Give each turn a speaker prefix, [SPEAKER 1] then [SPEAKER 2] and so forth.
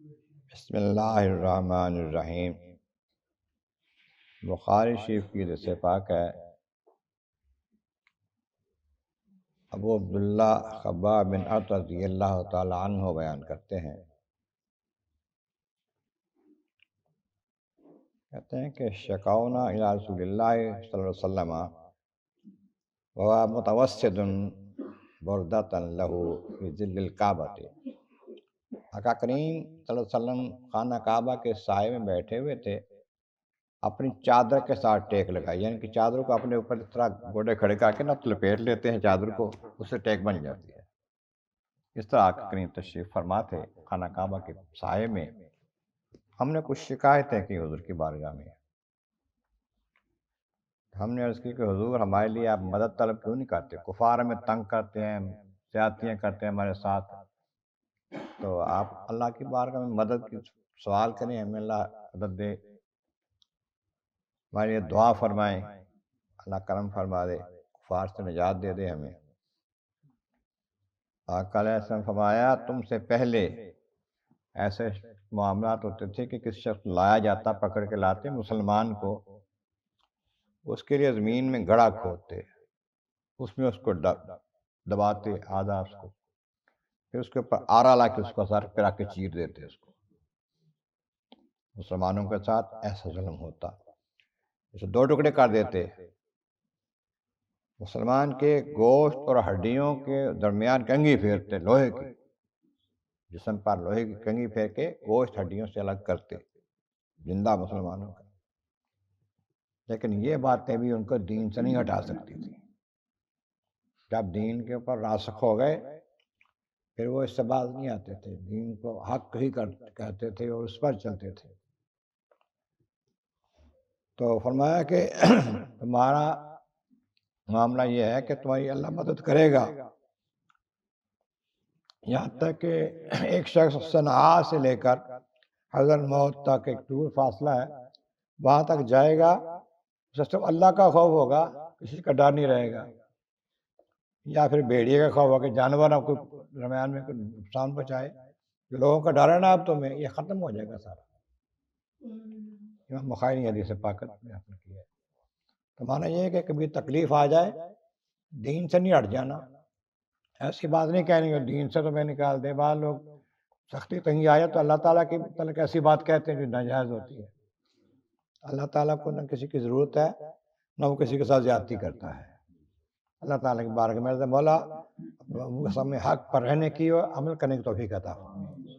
[SPEAKER 1] بسم اللہ الرحمن الرحیم۔ بخاری شریف کی حدیث پاک ہے، ابو عبداللہ خباب بن عرط رضی اللہ تعالی عنہ بیان کرتے ہیں، کہتے ہیں کہ شکونا الی رسول اللہ صلی اللہ علیہ وسلم وهو متوسد بردۃ لہ فی ظل الکعبۃ۔ آقا کریم صلی اللہ علیہ وسلم خانہ کعبہ کے سائے میں بیٹھے ہوئے تھے، اپنی چادر کے ساتھ ٹیک لگائی، یعنی کہ چادر کو اپنے اوپر اس طرح گوڑے کھڑے کر کے نہ لپیٹ لیتے ہیں چادر کو، اس سے ٹیک بن جاتی ہے۔ اس طرح آقا کریم تشریف فرما تھے خانہ کعبہ کے سائے میں۔ ہم نے کچھ شکایتیں کی حضور کی بارگاہ میں، ہم نے عرض کی کہ حضور ہمارے لیے آپ مدد طلب کیوں نہیں کرتے؟ کفار ہمیں تنگ کرتے ہیں، زیادتیاں کرتے ہیں ہمارے ساتھ، تو آپ اللہ کی بارگاہ میں مدد کی سوال کریں، ہمیں اللہ مدد دے، ہمارے لیے دعا فرمائیں، اللہ کرم فرما دے، کفار سے نجات دے دے ہمیں۔ آقا علیہ السلام فرمایا تم سے پہلے ایسے معاملات ہوتے تھے کہ کسی شخص لایا جاتا، پکڑ کے لاتے مسلمان کو، اس کے لیے زمین میں گڑھا کھودتے، اس میں اس کو دباتے آدھا اس کو، پھر اس کے اوپر آرا لا کے اس کو سر پھرا کے چیر دیتے اس کو۔ مسلمانوں کے ساتھ ایسا ظلم ہوتا، اسے دو ٹکڑے کر دیتے، مسلمان کے گوشت اور ہڈیوں کے درمیان کنگھی پھیرتے، لوہے کی جسم پر لوہے کی کنگھی پھیر کے گوشت ہڈیوں سے الگ کرتے زندہ مسلمانوں کا۔ لیکن یہ باتیں بھی ان کو دین سے نہیں ہٹا سکتی تھی۔ جب دین کے اوپر راسخ ہو گئے پھر وہ اس سے باز نہیں آتے تھے، دین کو حق ہی کہتے تھے اور اس پر چلتے تھے۔ تو فرمایا کہ تمہارا معاملہ یہ ہے کہ تمہاری اللہ مدد کرے گا، یہاں تک کہ ایک شخص صنعاء سے لے کر حضرت موت تک ایک دور فاصلہ ہے، وہاں تک جائے گا، اسے صرف اللہ کا خوف ہوگا، کسی کا ڈر نہیں رہے گا، یا پھر بھیڑیے کا خوف ہوگا کہ جانور آپ کو درمیان میں کوئی نقصان پہنچائے، جو لوگوں کا ڈر ہے نا اب تمہیں، یہ ختم ہو جائے گا سارا۔ امام بخاری نے حدیث پاک میں آپ نے کیا ہے۔ تو مانا یہ ہے کہ کبھی تکلیف آ جائے دین سے نہیں ہٹ جانا، ایسی بات نہیں کہنی کہ دین سے تو میں نکال دے۔ بعض لوگ سختی تنگی آئے تو اللہ تعالیٰ کی متعلق ایسی بات کہتے ہیں جو ناجائز ہوتی ہے۔ اللہ تعالیٰ کو نہ کسی کی ضرورت ہے، نہ وہ کسی کے ساتھ زیادتی کرتا ہے۔ اللہ تعالیٰ کی بارگاہ میں مولا ہمیں حق پر رہنے کی اور عمل کرنے کی توفیق عطا فرمائے۔